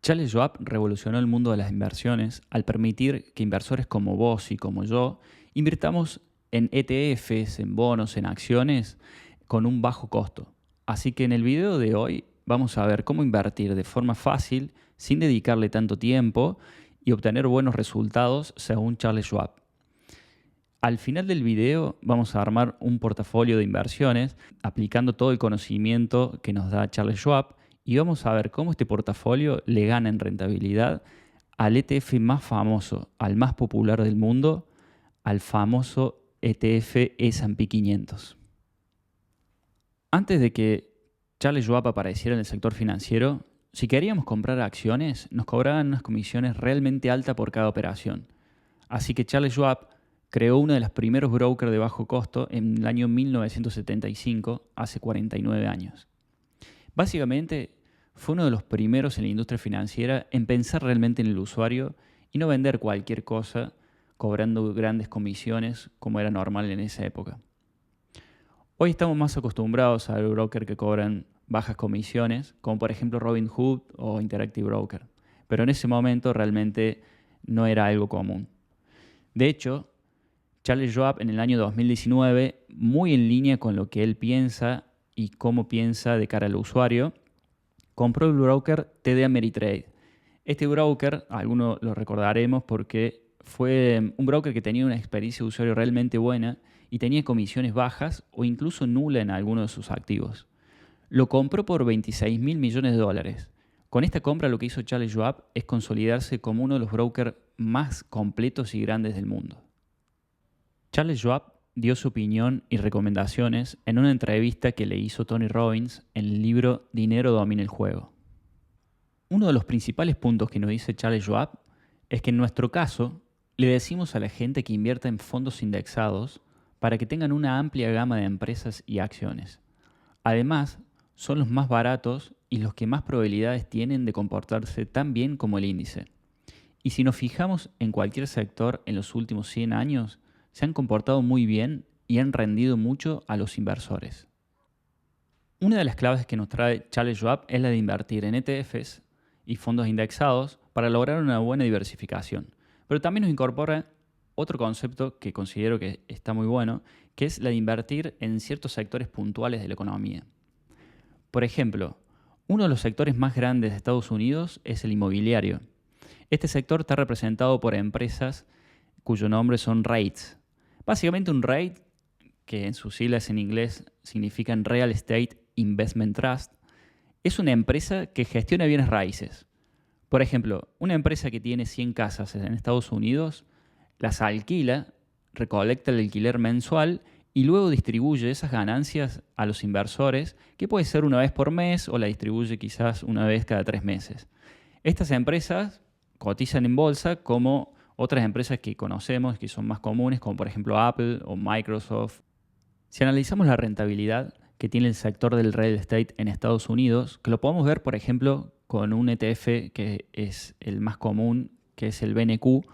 Charles Schwab revolucionó el mundo de las inversiones al permitir que inversores como vos y como yo invirtamos en ETFs, en bonos, en acciones con un bajo costo. Así que en el video de hoy vamos a ver cómo invertir de forma fácil, sin dedicarle tanto tiempo y obtener buenos resultados según Charles Schwab. Al final del video vamos a armar un portafolio de inversiones aplicando todo el conocimiento que nos da Charles Schwab y vamos a ver cómo este portafolio le gana en rentabilidad al ETF más famoso, al más popular del mundo, al famoso ETF S&P 500. Antes de que Charles Schwab apareciera en el sector financiero, si queríamos comprar acciones, nos cobraban unas comisiones realmente altas por cada operación. Así que Charles Schwab creó uno de los primeros brokers de bajo costo en el año 1975, hace 49 años. Básicamente, fue uno de los primeros en la industria financiera en pensar realmente en el usuario y no vender cualquier cosa cobrando grandes comisiones como era normal en esa época. Hoy estamos más acostumbrados a ver brokers que cobran bajas comisiones, como por ejemplo Robinhood o Interactive Broker, pero en ese momento realmente no era algo común. De hecho, Charles Schwab en el año 2019, muy en línea con lo que él piensa y cómo piensa de cara al usuario, compró el broker TD Ameritrade. Este broker, algunos lo recordaremos porque fue un broker que tenía una experiencia de usuario realmente buena y tenía comisiones bajas o incluso nula en algunos de sus activos. Lo compró por 26 mil millones de dólares. Con esta compra lo que hizo Charles Schwab es consolidarse como uno de los brokers más completos y grandes del mundo. Charles Schwab dio su opinión y recomendaciones en una entrevista que le hizo Tony Robbins en el libro Dinero domina el juego. Uno de los principales puntos que nos dice Charles Schwab es que en nuestro caso le decimos a la gente que invierta en fondos indexados para que tengan una amplia gama de empresas y acciones. Además, son los más baratos y los que más probabilidades tienen de comportarse tan bien como el índice. Y si nos fijamos en cualquier sector en los últimos 100 años, se han comportado muy bien y han rendido mucho a los inversores. Una de las claves que nos trae Charles Schwab es la de invertir en ETFs y fondos indexados para lograr una buena diversificación. Pero también nos incorpora otro concepto que considero que está muy bueno, que es la de invertir en ciertos sectores puntuales de la economía. Por ejemplo, uno de los sectores más grandes de Estados Unidos es el inmobiliario. Este sector está representado por empresas cuyo nombre son REITs. Básicamente un REIT, que en sus siglas en inglés significan Real Estate Investment Trust, es una empresa que gestiona bienes raíces. Por ejemplo, una empresa que tiene 100 casas en Estados Unidos, las alquila, recolecta el alquiler mensual y luego distribuye esas ganancias a los inversores, que puede ser una vez por mes o la distribuye quizás una vez cada 3 meses. Estas empresas cotizan en bolsa como otras empresas que conocemos, que son más comunes, como por ejemplo Apple o Microsoft. Si analizamos la rentabilidad que tiene el sector del real estate en Estados Unidos, que lo podemos ver, por ejemplo, con un ETF que es el más común, que es el BNQ,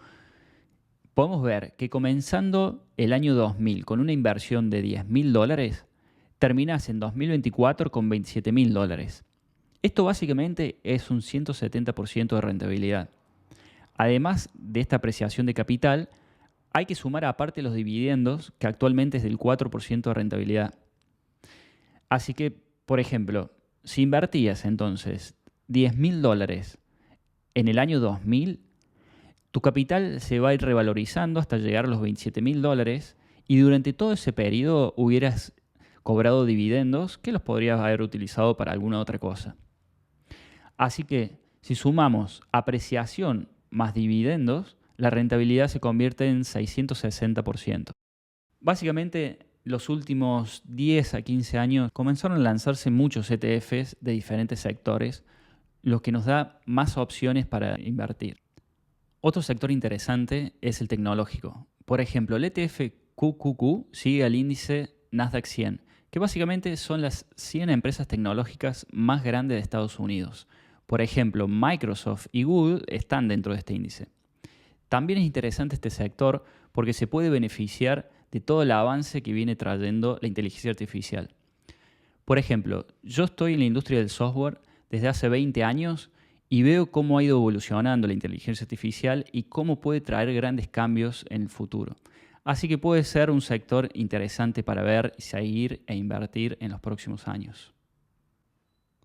podemos ver que comenzando el año 2000 con una inversión de $10.000, terminás en 2024 con $27.000. Esto básicamente es un 170% de rentabilidad. Además de esta apreciación de capital, hay que sumar aparte los dividendos, que actualmente es del 4% de rentabilidad. Así que, por ejemplo, si invertías entonces $10.000 en el año 2000, tu capital se va a ir revalorizando hasta llegar a los $27.000 y durante todo ese periodo hubieras cobrado dividendos que los podrías haber utilizado para alguna otra cosa. Así que, si sumamos apreciación más dividendos, la rentabilidad se convierte en 660%. Básicamente, los últimos 10 a 15 años comenzaron a lanzarse muchos ETFs de diferentes sectores, lo que nos da más opciones para invertir. Otro sector interesante es el tecnológico. Por ejemplo, el ETF QQQ sigue al índice Nasdaq 100, que básicamente son las 100 empresas tecnológicas más grandes de Estados Unidos. Por ejemplo, Microsoft y Google están dentro de este índice. También es interesante este sector porque se puede beneficiar de todo el avance que viene trayendo la inteligencia artificial. Por ejemplo, yo estoy en la industria del software desde hace 20 años y veo cómo ha ido evolucionando la inteligencia artificial y cómo puede traer grandes cambios en el futuro. Así que puede ser un sector interesante para ver, seguir e invertir en los próximos años.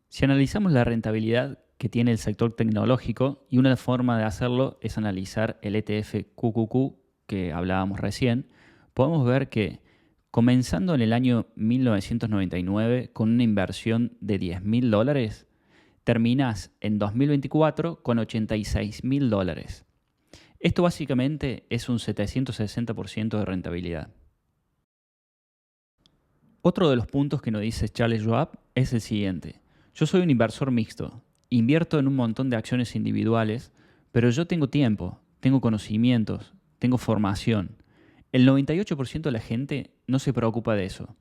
Si analizamos la rentabilidad que tiene el sector tecnológico, y una forma de hacerlo es analizar el ETF QQQ que hablábamos recién, podemos ver que comenzando en el año 1999 con una inversión de $10.000, terminás en 2024 con $86.000. Esto básicamente es un 760% de rentabilidad. Otro de los puntos que nos dice Charles Schwab es el siguiente. Yo soy un inversor mixto, invierto en un montón de acciones individuales, pero yo tengo tiempo, tengo conocimientos, tengo formación. El 98% de la gente no se preocupa de eso.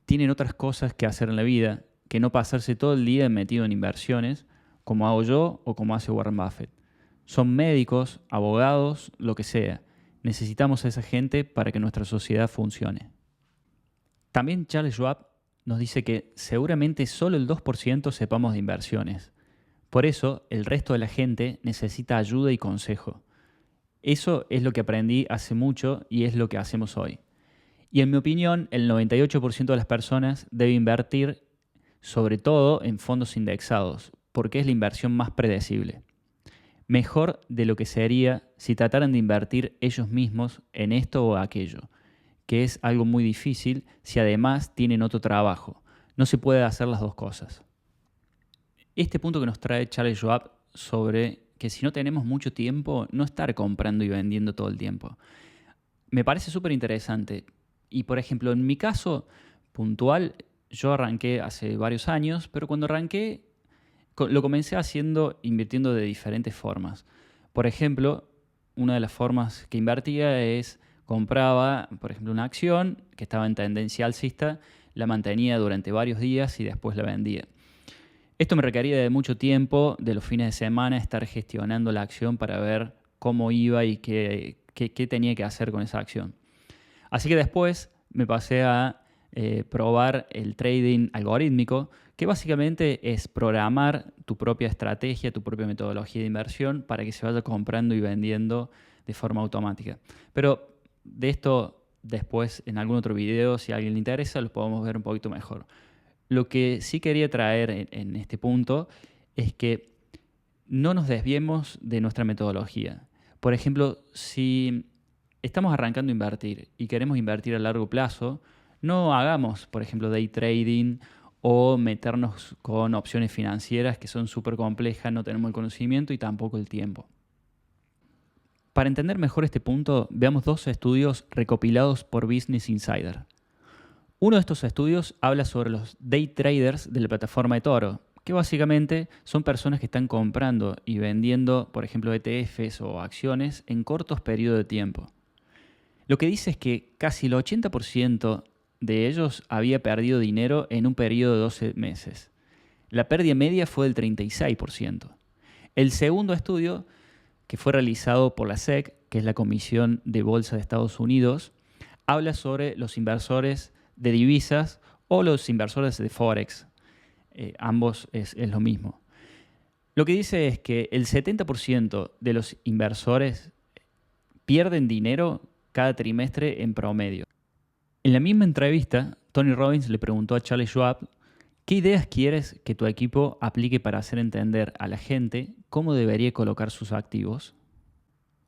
Tienen otras cosas que hacer en la vida que no pasarse todo el día metido en inversiones, como hago yo o como hace Warren Buffett. Son médicos, abogados, lo que sea. Necesitamos a esa gente para que nuestra sociedad funcione. También Charles Schwab nos dice que seguramente solo el 2% sepamos de inversiones. Por eso, el resto de la gente necesita ayuda y consejo. Eso es lo que aprendí hace mucho y es lo que hacemos hoy. Y en mi opinión, el 98% de las personas debe invertir sobre todo en fondos indexados, porque es la inversión más predecible. Mejor de lo que sería si trataran de invertir ellos mismos en esto o aquello, que es algo muy difícil si además tienen otro trabajo. No se puede hacer las dos cosas. Este punto que nos trae Charles Schwab sobre que si no tenemos mucho tiempo, no estar comprando y vendiendo todo el tiempo. Me parece súper interesante. Y por ejemplo, en mi caso puntual, yo arranqué hace varios años, pero cuando arranqué lo comencé haciendo, invirtiendo de diferentes formas. Por ejemplo, una de las formas que invertía es compraba, por ejemplo, una acción que estaba en tendencia alcista, la mantenía durante varios días y después la vendía. Esto me requería de mucho tiempo, de los fines de semana, estar gestionando la acción para ver cómo iba y qué tenía que hacer con esa acción. Así que después me pasé a probar el trading algorítmico, que básicamente es programar tu propia estrategia, tu propia metodología de inversión para que se vaya comprando y vendiendo de forma automática. Pero de esto después en algún otro video, si a alguien le interesa, lo podemos ver un poquito mejor. Lo que sí quería traer en este punto es que no nos desviemos de nuestra metodología. Por ejemplo, si estamos arrancando a invertir y queremos invertir a largo plazo, no hagamos, por ejemplo, day trading o meternos con opciones financieras que son súper complejas, no tenemos el conocimiento y tampoco el tiempo. Para entender mejor este punto, veamos dos estudios recopilados por Business Insider. Uno de estos estudios habla sobre los day traders de la plataforma eToro, que básicamente son personas que están comprando y vendiendo, por ejemplo, ETFs o acciones en cortos periodos de tiempo. Lo que dice es que casi el 80% de ellos había perdido dinero en un periodo de 12 meses. La pérdida media fue del 36%. El segundo estudio, que fue realizado por la SEC, que es la Comisión de Bolsa de Estados Unidos, habla sobre los inversores de divisas o los inversores de Forex. Ambos es lo mismo. Lo que dice es que el 70% de los inversores pierden dinero cada trimestre en promedio. En la misma entrevista, Tony Robbins le preguntó a Charles Schwab ¿qué ideas quieres que tu equipo aplique para hacer entender a la gente cómo debería colocar sus activos?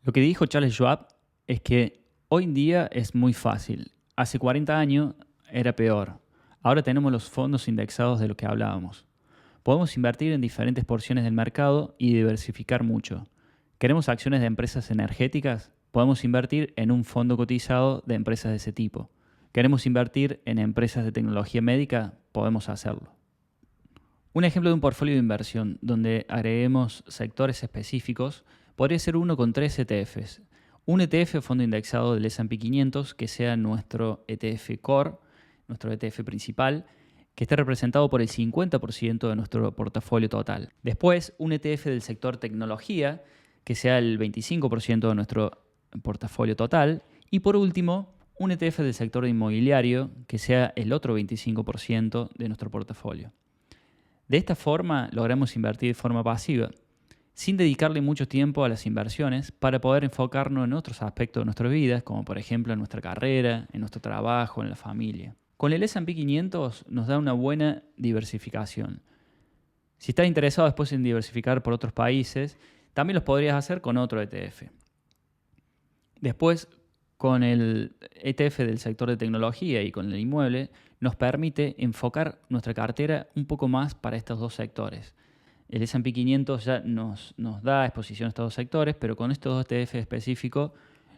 Lo que dijo Charles Schwab es que hoy en día es muy fácil. Hace 40 años era peor. Ahora tenemos los fondos indexados de lo que hablábamos. Podemos invertir en diferentes porciones del mercado y diversificar mucho. ¿Queremos acciones de empresas energéticas? Podemos invertir en un fondo cotizado de empresas de ese tipo. ¿Queremos invertir en empresas de tecnología médica? Podemos hacerlo. Un ejemplo de un portfolio de inversión donde agreguemos sectores específicos podría ser uno con 3 ETFs. Un ETF, fondo indexado del S&P 500, que sea nuestro ETF Core, nuestro ETF principal, que esté representado por el 50% de nuestro portafolio total. Después, un ETF del sector tecnología, que sea el 25% de nuestro portafolio total. Y por último, un ETF del sector inmobiliario, que sea el otro 25% de nuestro portafolio. De esta forma, logramos invertir de forma pasiva. sin dedicarle mucho tiempo a las inversiones para poder enfocarnos en otros aspectos de nuestras vidas, como por ejemplo en nuestra carrera, en nuestro trabajo, en la familia. Con el S&P 500 nos da una buena diversificación. Si estás interesado después en diversificar por otros países, también los podrías hacer con otro ETF. Después, con el ETF del sector de tecnología y con el inmueble, nos permite enfocar nuestra cartera un poco más para estos dos sectores. El S&P 500 ya nos da exposición a estos dos sectores, pero con estos dos ETF específicos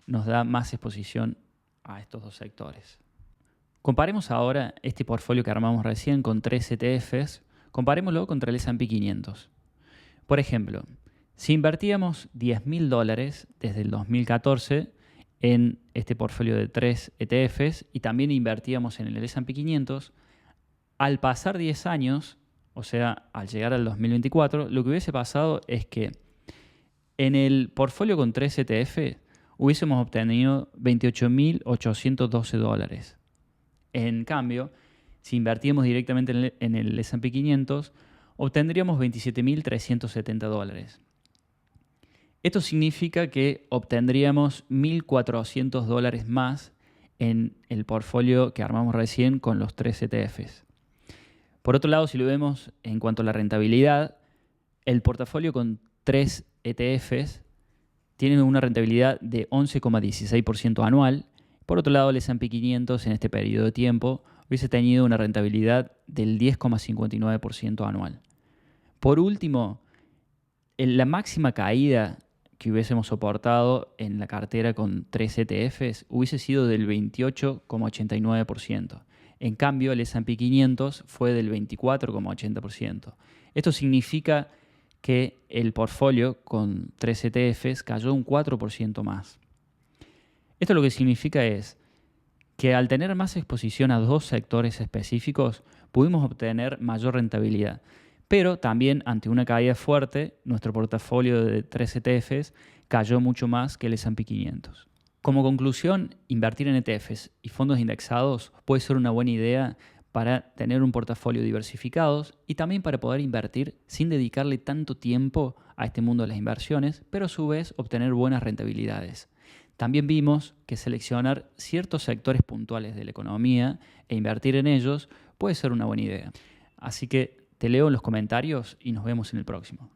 nos da más exposición a estos dos sectores. Comparemos ahora este portfolio que armamos recién con 3 ETFs, comparémoslo contra el S&P 500. Por ejemplo, si invertíamos $10.000 desde el 2014 en este portfolio de 3 ETFs y también invertíamos en el S&P 500, al pasar 10 años, o sea, al llegar al 2024, lo que hubiese pasado es que en el portfolio con 3 ETF hubiésemos obtenido $28.812. En cambio, si invertíamos directamente en el S&P 500, obtendríamos $27.370. Esto significa que obtendríamos $1.400 más en el portfolio que armamos recién con los 3 ETFs. Por otro lado, si lo vemos en cuanto a la rentabilidad, el portafolio con 3 ETFs tiene una rentabilidad de 11,16% anual. Por otro lado, el S&P 500 en este periodo de tiempo hubiese tenido una rentabilidad del 10,59% anual. Por último, la máxima caída que hubiésemos soportado en la cartera con 3 ETFs hubiese sido del 28,89%. En cambio, el S&P 500 fue del 24,80%. Esto significa que el portfolio con 3 ETFs cayó un 4% más. Esto lo que significa es que al tener más exposición a dos sectores específicos, pudimos obtener mayor rentabilidad. Pero también ante una caída fuerte, nuestro portafolio de 3 ETFs cayó mucho más que el S&P 500. Como conclusión, invertir en ETFs y fondos indexados puede ser una buena idea para tener un portafolio diversificado y también para poder invertir sin dedicarle tanto tiempo a este mundo de las inversiones, pero a su vez obtener buenas rentabilidades. También vimos que seleccionar ciertos sectores puntuales de la economía e invertir en ellos puede ser una buena idea. Así que te leo en los comentarios y nos vemos en el próximo.